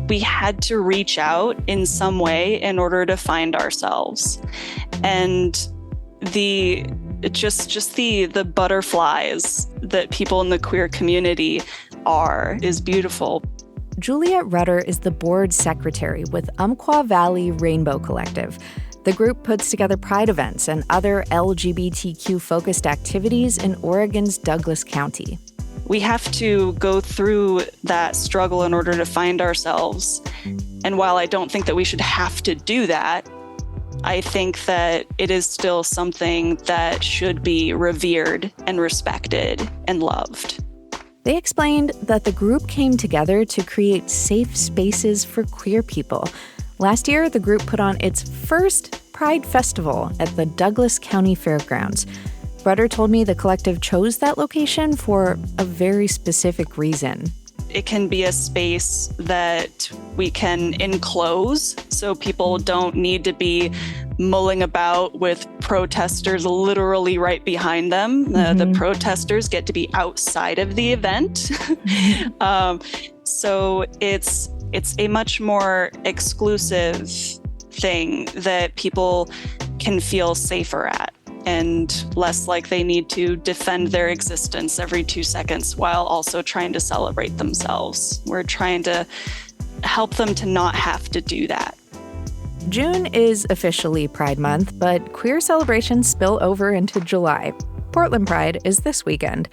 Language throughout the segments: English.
we had to reach out in some way in order to find ourselves. And the butterflies that people in the queer community is beautiful. Juliet Rutter is the board secretary with Umpqua Valley Rainbow Collective. The group puts together pride events and other LGBTQ-focused activities in Oregon's Douglas County. We have to go through that struggle in order to find ourselves. And while I don't think that we should have to do that, I think that it is still something that should be revered and respected and loved. They explained that the group came together to create safe spaces for queer people. Last year, the group put on its first Pride Festival at the Douglas County Fairgrounds. Rutter told me the collective chose that location for a very specific reason. It can be a space that we can enclose so people don't need to be mulling about with protesters literally right behind them. The protesters get to be outside of the event. So it's a much more exclusive thing that people can feel safer at, and less like they need to defend their existence every 2 seconds while also trying to celebrate themselves. We're trying to help them to not have to do that. June is officially Pride Month, but queer celebrations spill over into July. Portland Pride is this weekend.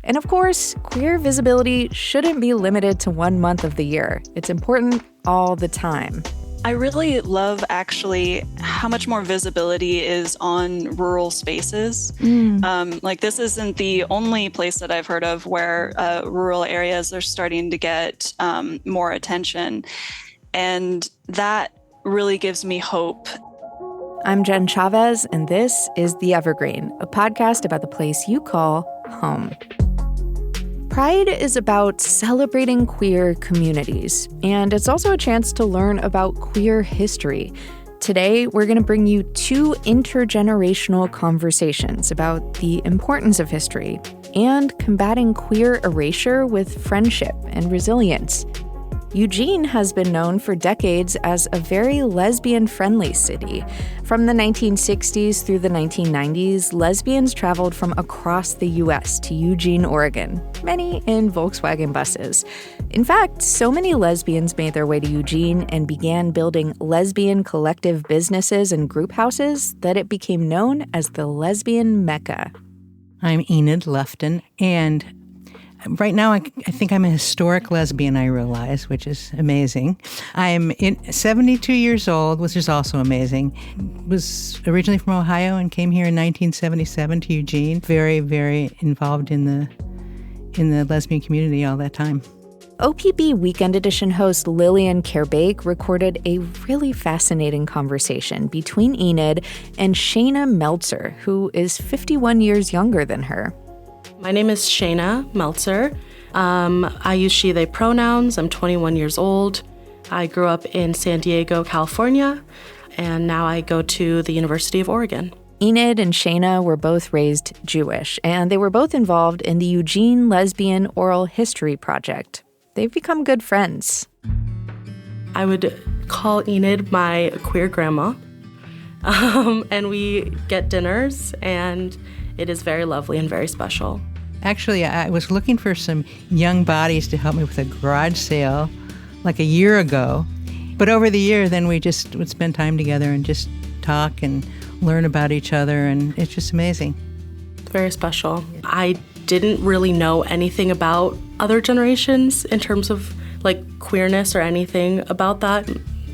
And of course, queer visibility shouldn't be limited to one month of the year. It's important all the time. I really love, actually, how much more visibility is on rural spaces. This isn't the only place that I've heard of where rural areas are starting to get more attention. And that really gives me hope. I'm Jen Chavez, and this is The Evergreen, a podcast about the place you call home. Pride is about celebrating queer communities, and it's also a chance to learn about queer history. Today, we're going to bring you 2 intergenerational conversations about the importance of history and combating queer erasure with friendship and resilience. Eugene has been known for decades as a very lesbian-friendly city. From the 1960s through the 1990s, lesbians traveled from across the U.S. to Eugene, Oregon, many in Volkswagen buses. In fact, so many lesbians made their way to Eugene and began building lesbian collective businesses and group houses that it became known as the lesbian Mecca. I'm Enid Lufton, and right now, I think I'm a historic lesbian, I realize, which is amazing. I'm 72 years old, which is also amazing. Was originally from Ohio and came here in 1977 to Eugene. Very, very involved in the lesbian community all that time. OPB Weekend Edition host Lillian Kerbake recorded a really fascinating conversation between Enid and Shayna Meltzer, who is 51 years younger than her. My name is Shayna Meltzer. I use she, they pronouns. I'm 21 years old. I grew up in San Diego, California, and now I go to the University of Oregon. Enid and Shayna were both raised Jewish, and they were both involved in the Eugene Lesbian Oral History Project. They've become good friends. I would call Enid my queer grandma, and we get dinners, and it is very lovely and very special. Actually, I was looking for some young bodies to help me with a garage sale like a year ago. But over the year, then we just would spend time together and just talk and learn about each other, and it's just amazing. Very special. I didn't really know anything about other generations in terms of queerness or anything about that.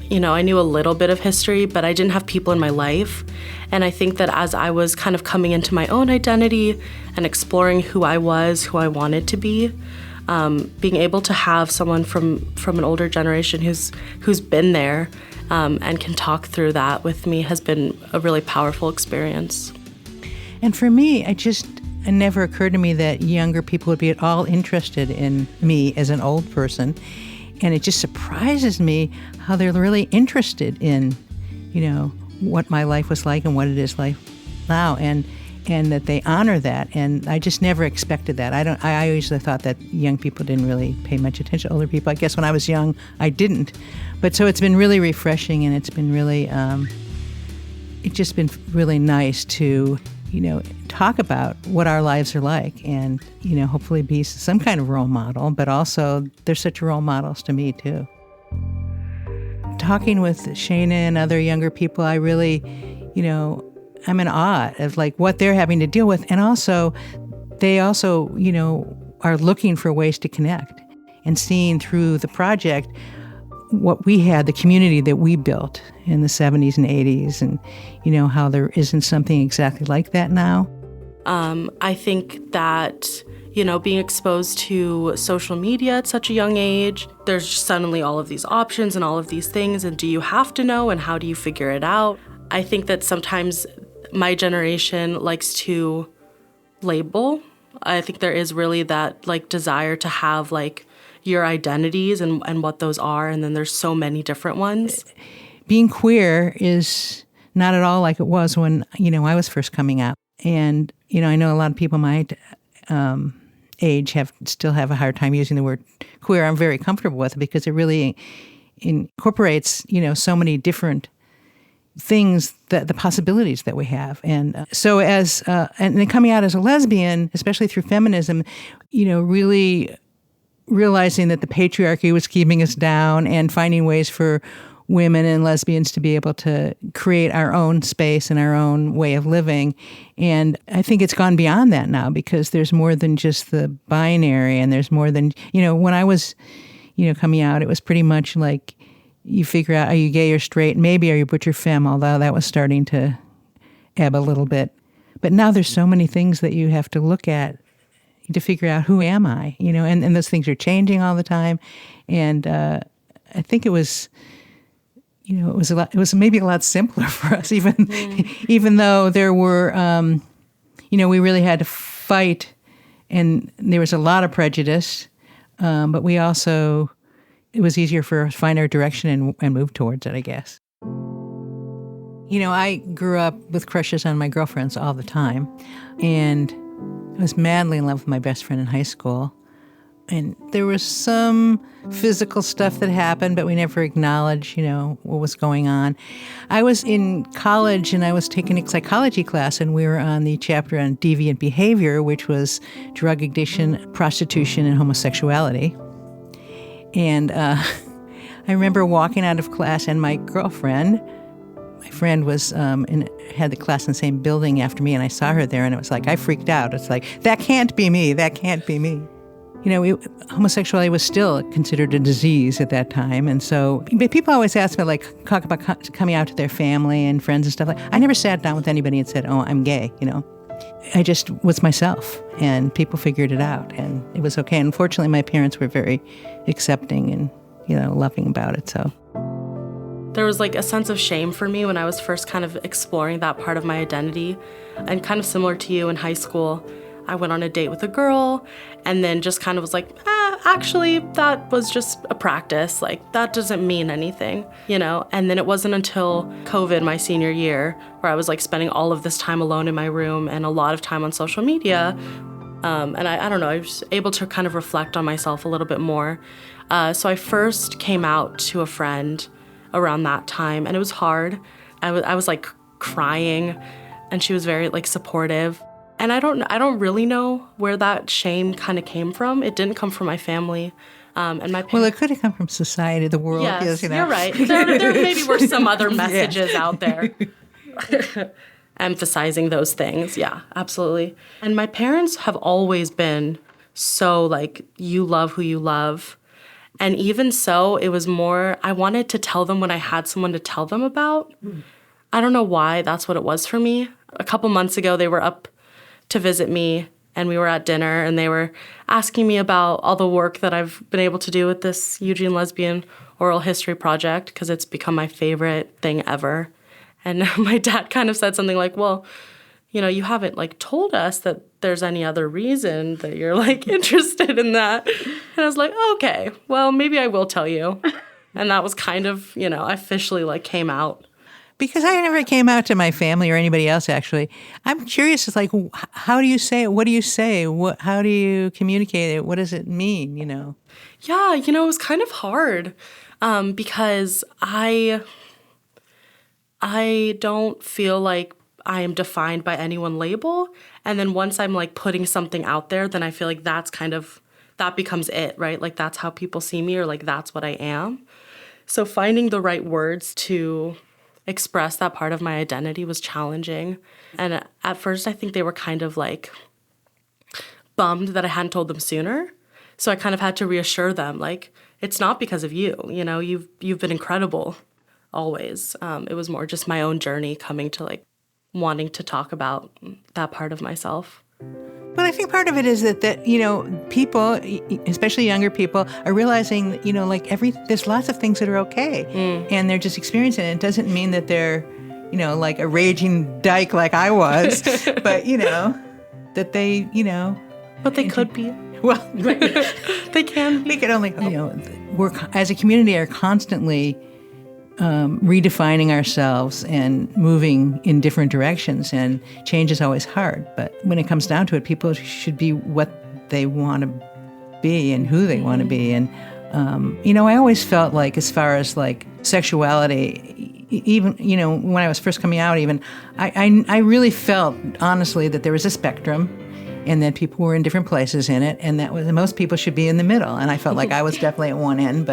You know, I knew a little bit of history, but I didn't have people in my life. And I think that as I was kind of coming into my own identity and exploring who I was, who I wanted to be, being able to have someone from an older generation who's been there and can talk through that with me has been a really powerful experience. And for me, it never occurred to me that younger people would be at all interested in me as an old person. And it just surprises me how they're really interested in, what my life was like and what it is like now. And and that they honor that. And I just never expected that. I usually thought that young people didn't really pay much attention to older people. I guess when I was young, I didn't. But so it's been really refreshing, and it's been really, it's just been really nice to, talk about what our lives are like and, hopefully be some kind of role model, but also they're such role models to me too. Talking with Shayna and other younger people, I really, I'm in awe of like what they're having to deal with. And also, they also, are looking for ways to connect and seeing through the project what we had, the community that we built in the 70s and 80s, and, how there isn't something exactly like that now. I think that, being exposed to social media at such a young age, there's suddenly all of these options and all of these things, and do you have to know, and how do you figure it out? I think that sometimes my generation likes to label. I think there is really that like desire to have like your identities and what those are, and then there's so many different ones. Being queer is not at all like it was when, I was first coming out. And, I know a lot of people my age still have a hard time using the word queer. I'm very comfortable with it because it really incorporates, so many different things, that the possibilities that we have. And so and then coming out as a lesbian, especially through feminism, really realizing that the patriarchy was keeping us down and finding ways for women and lesbians to be able to create our own space and our own way of living. And I think it's gone beyond that now because there's more than just the binary, and there's more than, when I was, coming out, it was pretty much like you figure out, are you gay or straight? Maybe are you butch or femme, although that was starting to ebb a little bit. But now there's so many things that you have to look at to figure out who am I, and those things are changing all the time. And I think it was, it was maybe a lot simpler for us, even though there were, we really had to fight, and there was a lot of prejudice, but we also, it was easier for us to find our direction and move towards it, I guess. I grew up with crushes on my girlfriends all the time, and I was madly in love with my best friend in high school. And there was some physical stuff that happened, but we never acknowledged, what was going on. I was in college, and I was taking a psychology class, and we were on the chapter on deviant behavior, which was drug addiction, prostitution, and homosexuality. And I remember walking out of class, and my friend was had the class in the same building after me, and I saw her there, and it was like, I freaked out. It's like, that can't be me. That can't be me. Homosexuality was still considered a disease at that time. And so people always ask me, talk about coming out to their family and friends and stuff. I never sat down with anybody and said, oh, I'm gay, I just was myself, and people figured it out, and it was okay. And fortunately, my parents were very accepting and, loving about it, so. There was a sense of shame for me when I was first kind of exploring that part of my identity. And kind of similar to you in high school, I went on a date with a girl and then just kind of was like, actually, that was just a practice. That doesn't mean anything, And then it wasn't until COVID, my senior year, where I was spending all of this time alone in my room and a lot of time on social media. And I don't know, I was able to kind of reflect on myself a little bit more. So I first came out to a friend around that time, and it was hard. I was crying, and she was very supportive. And I don't really know where that shame kind of came from. It didn't come from my family. And my parents, well, it could have come from society, the world. Yes, you're right. There maybe were some other messages out there emphasizing those things. Yeah, absolutely. And my parents have always been so you love who you love. And even so, it was more, I wanted to tell them when I had someone to tell them about. I don't know why that's what it was for me. A couple months ago, they were up to visit me, and we were at dinner, and they were asking me about all the work that I've been able to do with this Eugene Lesbian Oral History Project, because it's become my favorite thing ever. And my dad kind of said something like, well, you haven't told us that there's any other reason that you're interested in that. And I was like, okay, well, maybe I will tell you. And that was kind of, I officially came out. Because I never came out to my family or anybody else, actually. I'm curious, it's like, how do you say it? What do you say? How do you communicate it? What does it mean, Yeah, it was kind of hard because I don't feel like I am defined by any one label. And then once I'm like putting something out there, then I feel like that becomes it, right? Like that's how people see me, or like that's what I am. So finding the right words to express that part of my identity was challenging. And at first I think they were kind of like bummed that I hadn't told them sooner. So I kind of had to reassure them, like, it's not because of you, you've been incredible always. It was more just my own journey coming to like wanting to talk about that part of myself. But I think part of it is that people, especially younger people, are realizing, there's lots of things that are okay. And they're just experiencing it. It doesn't mean that they're, like a raging dyke like I was, but, that they, But they could be. Well, they can be. We could only, we're, as a community, are constantly redefining ourselves and moving in different directions, and change is always hard. But when it comes down to it, people should be what they want to be and who they want to be. And, I always felt like, as far as like sexuality, even, when I was first coming out, even, I really felt, honestly, that there was a spectrum, and that people were in different places in it, and most people should be in the middle. And I felt like I was definitely at one end,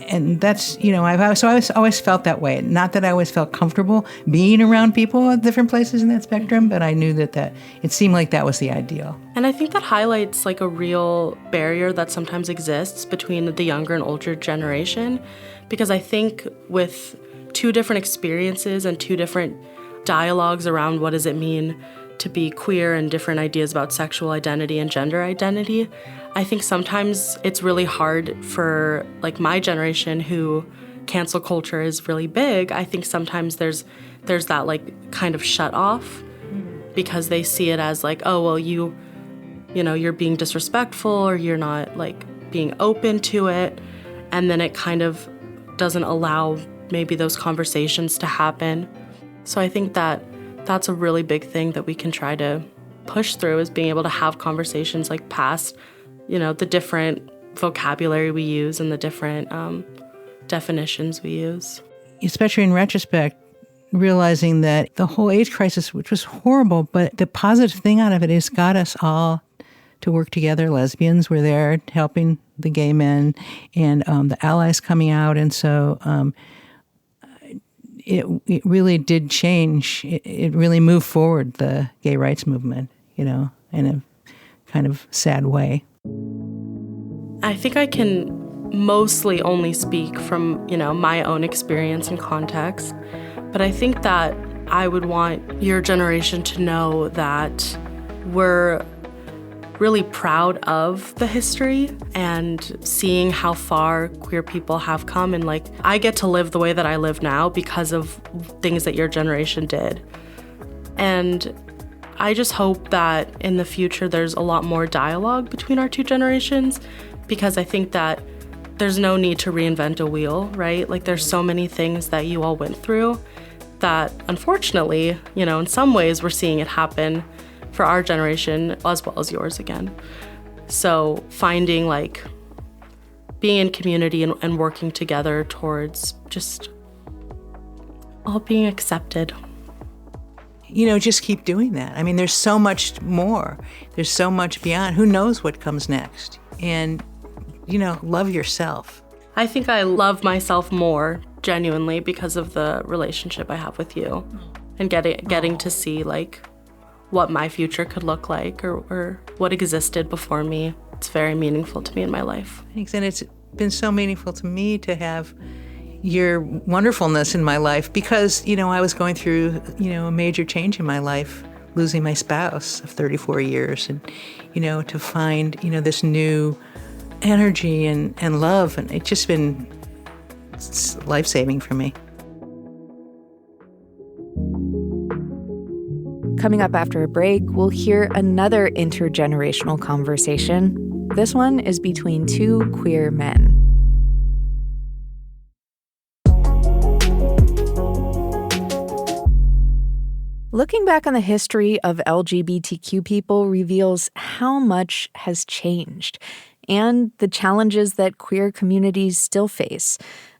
and that's, I always felt that way. Not that I always felt comfortable being around people at different places in that spectrum, but I knew that it seemed like that was the ideal. And I think that highlights like a real barrier that sometimes exists between the younger and older generation, because I think with two different experiences and two different dialogues around what does it mean to be queer and different ideas about sexual identity and gender identity, I think sometimes it's really hard for like my generation, who cancel culture is really big. I think sometimes there's that like kind of shut off because they see it as like, oh, well, you're being disrespectful, or you're not like being open to it. And then it kind of doesn't allow maybe those conversations to happen. So I think that's a really big thing that we can try to push through, is being able to have conversations like past, the different vocabulary we use and the different definitions we use. Especially in retrospect, realizing that the whole AIDS crisis, which was horrible, but the positive thing out of it is got us all to work together. Lesbians were there helping the gay men, and the allies coming out. And so it really did change. It really moved forward the gay rights movement, in a kind of sad way. I think I can mostly only speak from, my own experience and context. But I think that I would want your generation to know that we're really proud of the history and seeing how far queer people have come. And like, I get to live the way that I live now because of things that your generation did. And I just hope that in the future there's a lot more dialogue between our two generations, because I think that there's no need to reinvent a wheel, right? Like, there's so many things that you all went through that unfortunately, in some ways we're seeing it happen for our generation as well as yours again. So finding like being in community and working together towards just all being accepted. Just keep doing that. I mean, there's so much more. There's so much beyond. Who knows what comes next? And, love yourself. I think I love myself more genuinely because of the relationship I have with you, and getting to see like what my future could look like, or what existed before me. It's very meaningful to me in my life. Thanks. And it's been so meaningful to me to have your wonderfulness in my life, because, I was going through, a major change in my life, losing my spouse of 34 years, and, to find, this new energy and love, and it's just been life-saving for me. Coming up after a break, we'll hear another intergenerational conversation. This one is between two queer men. Looking back on the history of LGBTQ people reveals how much has changed and the challenges that queer communities still face.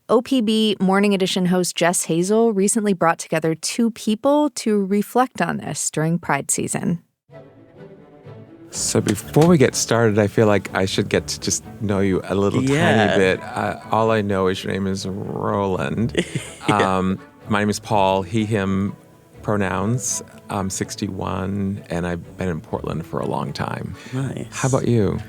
OPB Morning Edition host Jess Hazel recently brought together two people to reflect on this during Pride season. So before we get started, I feel like I should get to just know you a little tiny bit. All I know is your name is Roland. My name is Paul, he, him pronouns. I'm 61, and I've been in Portland for a long time. Nice. How about you?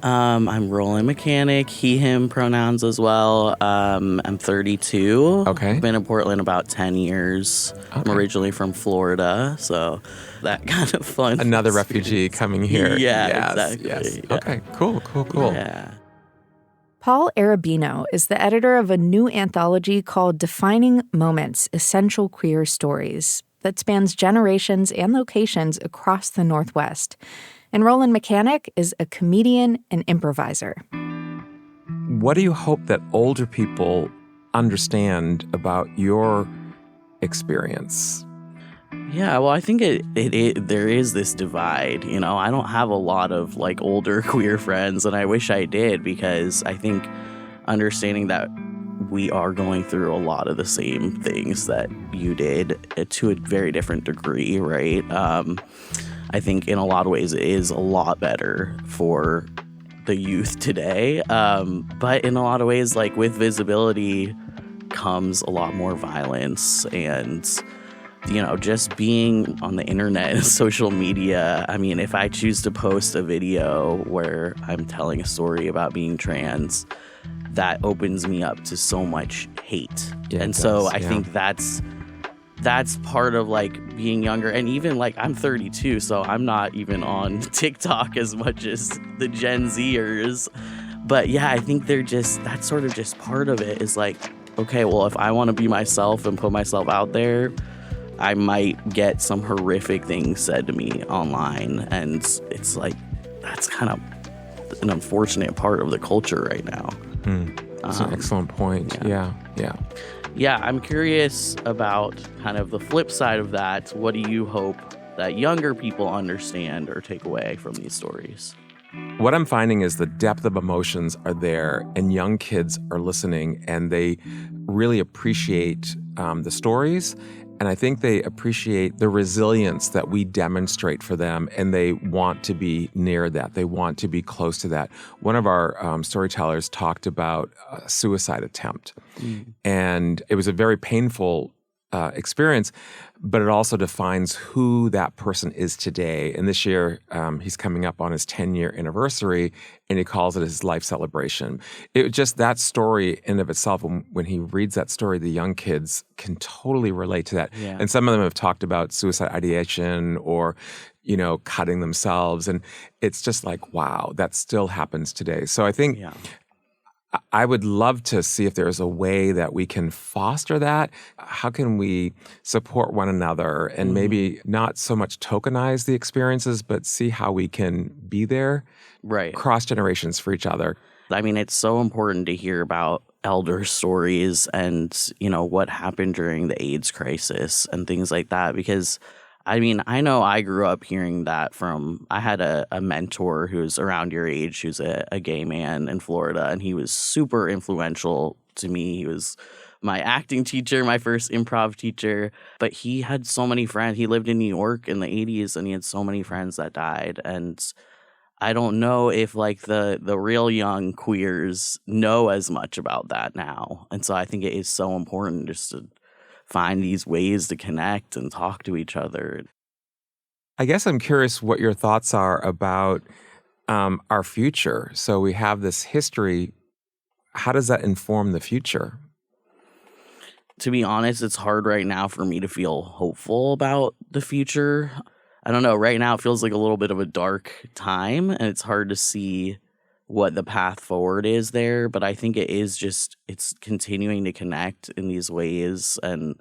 I'm Roland Mechanic, he, him pronouns as well. I'm 32. Okay. I've been in Portland about 10 years. Okay. I'm originally from Florida, so that kind of fun. Another refugee coming here. Yeah, Yes, exactly. Yes. Yeah. Okay, cool. Yeah. Paul Arabino is the editor of a new anthology called Defining Moments: Essential Queer Stories that spans generations and locations across the Northwest. And Roland Mechanic is a comedian and improviser. What do you hope that older people understand about your experience? Yeah, well, I think there is this divide. You know, I don't have a lot of like older queer friends, and I wish I did, because I think understanding that we are going through a lot of the same things that you did to a very different degree, right? I think in a lot of ways it is a lot better for the youth today. But in a lot of ways, like with visibility comes a lot more violence, and you know, just being on the internet and social media. I mean, if I choose to post a video where I'm telling a story about being trans, that opens me up to so much hate. Yeah, and so I think that's part of like being younger. And even like I'm 32, so I'm not even on TikTok as much as the Gen Zers. But yeah, I think that's sort of just part of it, is like, okay, well, if I want to be myself and put myself out there, I might get some horrific things said to me online. And it's like, that's kind of an unfortunate part of the culture right now. That's an excellent point. Yeah. Yeah, I'm curious about kind of the flip side of that. What do you hope that younger people understand or take away from these stories? What I'm finding is the depth of emotions are there, and young kids are listening, and they really appreciate the stories. And I think they appreciate the resilience that we demonstrate for them, and they want to be near that. They want to be close to that. One of our storytellers talked about a suicide attempt, and it was a very painful experience, but it also defines who that person is today. And this year, he's coming up on his 10-year anniversary, and he calls it his life celebration. It just, that story in of itself, when he reads that story, the young kids can totally relate to that. Yeah. And some of them have talked about suicide ideation or, you know, cutting themselves. And it's just like, wow, that still happens today. So I think I would love to see if there's a way that we can foster that. How can we support one another and maybe not so much tokenize the experiences, but see how we can be there, Right. cross generations for each other? I mean, it's so important to hear about elder stories and, you know, what happened during the AIDS crisis and things like that, because I mean, I know I grew up hearing that I had a mentor who's around your age, who's a gay man in Florida, and he was super influential to me. He was my acting teacher, my first improv teacher, but he had so many friends. He lived in New York in the 80s, and he had so many friends that died. And I don't know if like the real young queers know as much about that now. And so I think it is so important just to find these ways to connect and talk to each other. I guess I'm curious what your thoughts are about our future. So we have this history. How does that inform the future? To be honest, it's hard right now for me to feel hopeful about the future. I don't know. Right now, it feels like a little bit of a dark time, and it's hard to see what the path forward is there. But I think it's continuing to connect in these ways. And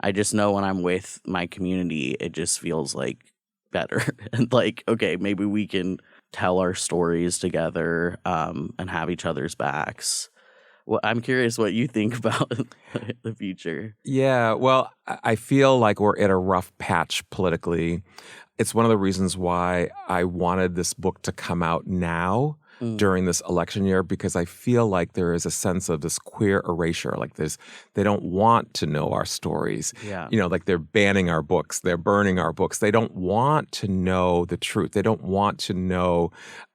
I just know when I'm with my community, it just feels like better. And like, okay, maybe we can tell our stories together and have each other's backs. Well, I'm curious what you think about the future. Yeah, well, I feel like we're at a rough patch politically. It's one of the reasons why I wanted this book to come out now during this election year, because I feel like there is a sense of this queer erasure. Like they don't want to know our stories. Yeah. Like they're banning our books, they're burning our books. They don't want to know the truth. They don't want to know.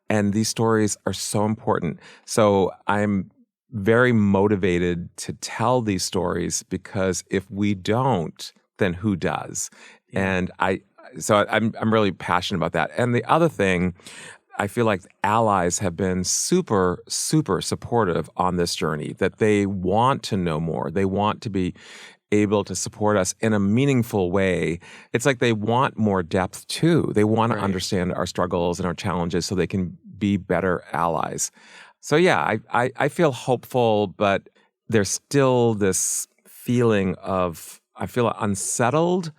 And these stories are so important. So I'm very motivated to tell these stories, because if we don't, then who does? Yeah. And I'm really passionate about that. And the other thing, I feel like allies have been super, super supportive on this journey, that they want to know more. They want to be able to support us in a meaningful way. It's like they want more depth too. They want to understand our struggles and our challenges so they can be better allies. So yeah, I feel hopeful, but there's still this feeling of, I feel unsettled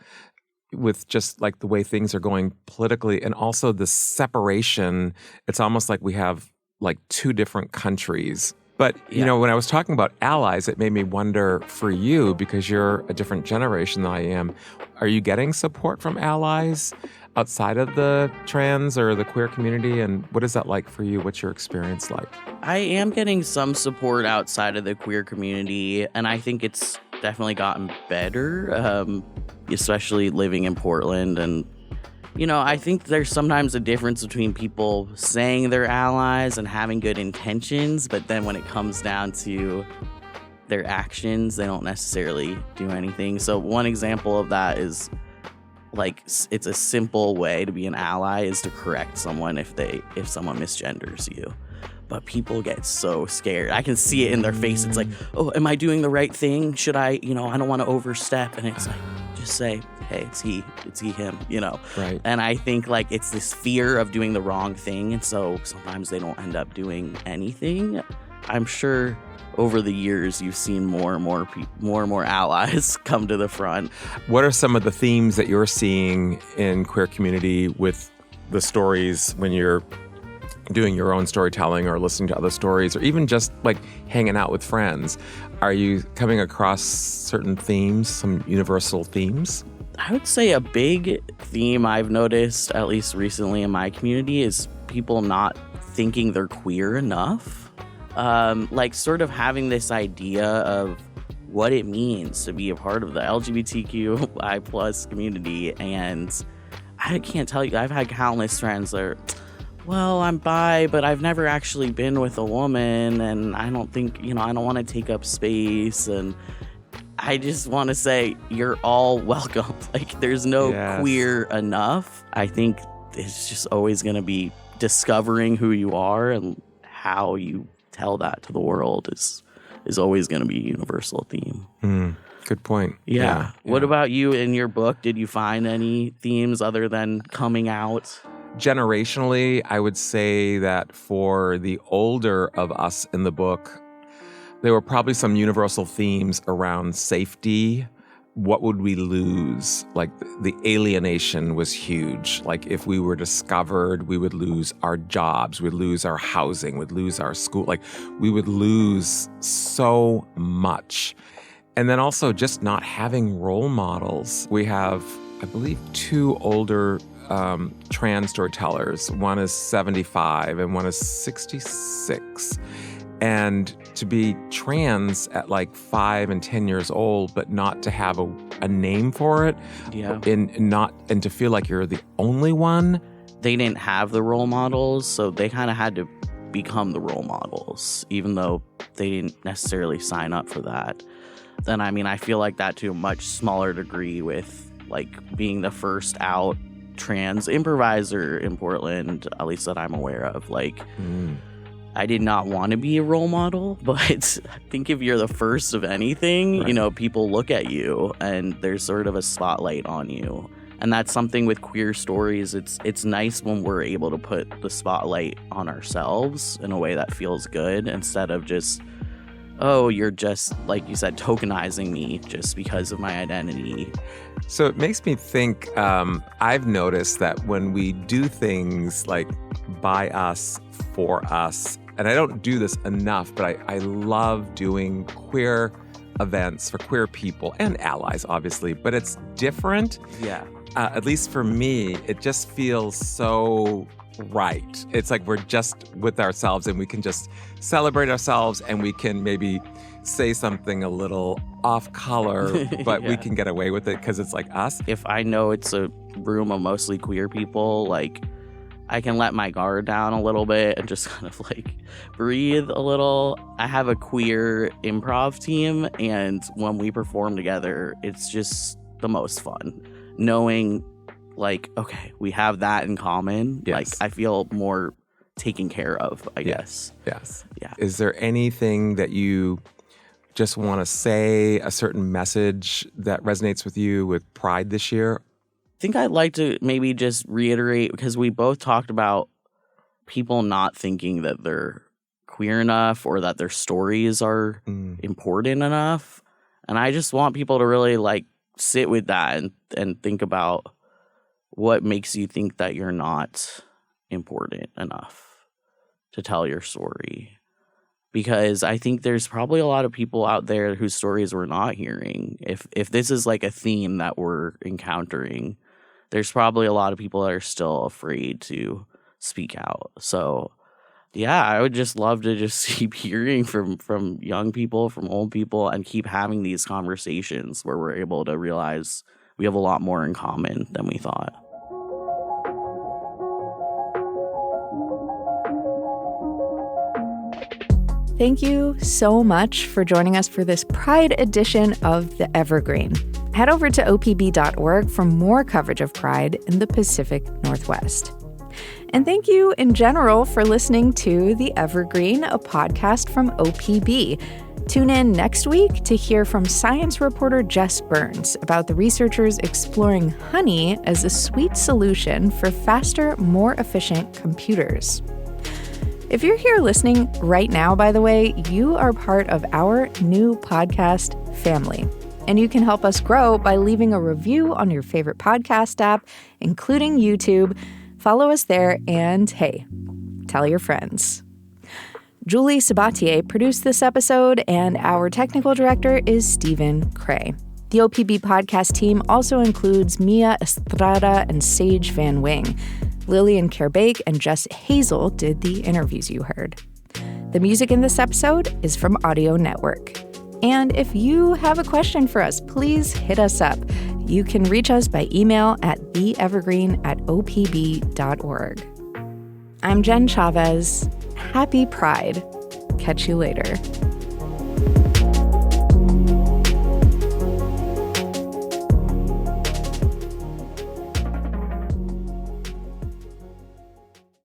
with just like the way things are going politically, and also the separation. It's almost like we have like two different countries. But, when I was talking about allies, it made me wonder for you, because you're a different generation than I am, are you getting support from allies outside of the trans or the queer community? And what is that like for you? What's your experience like? I am getting some support outside of the queer community, and I think it's definitely gotten better, especially living in Portland. And, I think there's sometimes a difference between people saying they're allies and having good intentions, but then when it comes down to their actions, they don't necessarily do anything. So one example of that is, like, it's a simple way to be an ally is to correct someone if someone misgenders you. But people get so scared. I can see it in their face. It's like, oh, am I doing the right thing? Should I, I don't want to overstep. And it's like, just say, hey, it's he, him, Right. And I think like it's this fear of doing the wrong thing. And so sometimes they don't end up doing anything. I'm sure over the years, you've seen more and more allies come to the front. What are some of the themes that you're seeing in queer community with the stories when you're doing your own storytelling or listening to other stories, or even just like hanging out with friends? Are you coming across certain themes, some universal themes? I would say a big theme I've noticed, at least recently in my community, is people not thinking they're queer enough. Like sort of having this idea of what it means to be a part of the LGBTQI plus community. And I can't tell you, I've had countless friends that are, well, I'm bi, but I've never actually been with a woman, and I don't think, I don't want to take up space. And I just want to say, you're all welcome. Like, there's no queer enough. I think it's just always going to be discovering who you are, and how you tell that to the world is always going to be a universal theme. Good point. Yeah. What about you in your book? Did you find any themes other than coming out? Generationally, I would say that for the older of us in the book, there were probably some universal themes around safety. What would we lose? Like the alienation was huge. Like if we were discovered, we would lose our jobs, we'd lose our housing, we'd lose our school. Like we would lose so much. And then also just not having role models. We have, I believe, two older trans storytellers. One is 75 and one is 66. And to be trans at like 5 and 10 years old, but not to have a name for it, and to feel like you're the only one. They didn't have the role models, so they kind of had to become the role models, even though they didn't necessarily sign up for that. Then, I mean, I feel like that to a much smaller degree with like being the first out trans improviser in Portland, at least that I'm aware of. Like, I did not want to be a role model, but I think if you're the first of anything, people look at you and there's sort of a spotlight on you. And that's something with queer stories. It's nice when we're able to put the spotlight on ourselves in a way that feels good, instead of just, oh, you're just, like you said, tokenizing me just because of my identity. So it makes me think, I've noticed that when we do things like by us, for us, and I don't do this enough, but I love doing queer events for queer people and allies, obviously, but it's different. Yeah. At least for me, it just feels so right. It's like we're just with ourselves and we can just celebrate ourselves and we can maybe say something a little off color, but we can get away with it because it's like us. If I know it's a room of mostly queer people, like, I can let my guard down a little bit and just kind of like breathe a little. I have a queer improv team, and when we perform together, it's just the most fun. Knowing, like, okay, we have that in common. Yes. Like, I feel more taken care of, I guess. Yes. Yeah. Is there anything that you just want to say, a certain message that resonates with you with Pride this year? I think I'd like to maybe just reiterate, because we both talked about people not thinking that they're queer enough or that their stories are important enough. And I just want people to really like sit with that and think about what makes you think that you're not important enough to tell your story. Because I think there's probably a lot of people out there whose stories we're not hearing. If this is like a theme that we're encountering, there's probably a lot of people that are still afraid to speak out. So, yeah, I would just love to just keep hearing from young people, from old people, and keep having these conversations where we're able to realize we have a lot more in common than we thought. Thank you so much for joining us for this Pride edition of The Evergreen. Head over to opb.org for more coverage of Pride in the Pacific Northwest. And thank you in general for listening to The Evergreen, a podcast from OPB. Tune in next week to hear from science reporter Jess Burns about the researchers exploring honey as a sweet solution for faster, more efficient computers. If you're here listening right now, by the way, you are part of our new podcast family. And you can help us grow by leaving a review on your favorite podcast app, including YouTube. Follow us there and, hey, tell your friends. Julie Sabatier produced this episode, and our technical director is Stephen Cray. The OPB podcast team also includes Mia Estrada and Sage Van Wing. Lillian Kerbake and Jess Hazel did the interviews you heard. The music in this episode is from Audio Network. And if you have a question for us, please hit us up. You can reach us by email at theevergreen@opb.org. I'm Jen Chavez. Happy Pride. Catch you later.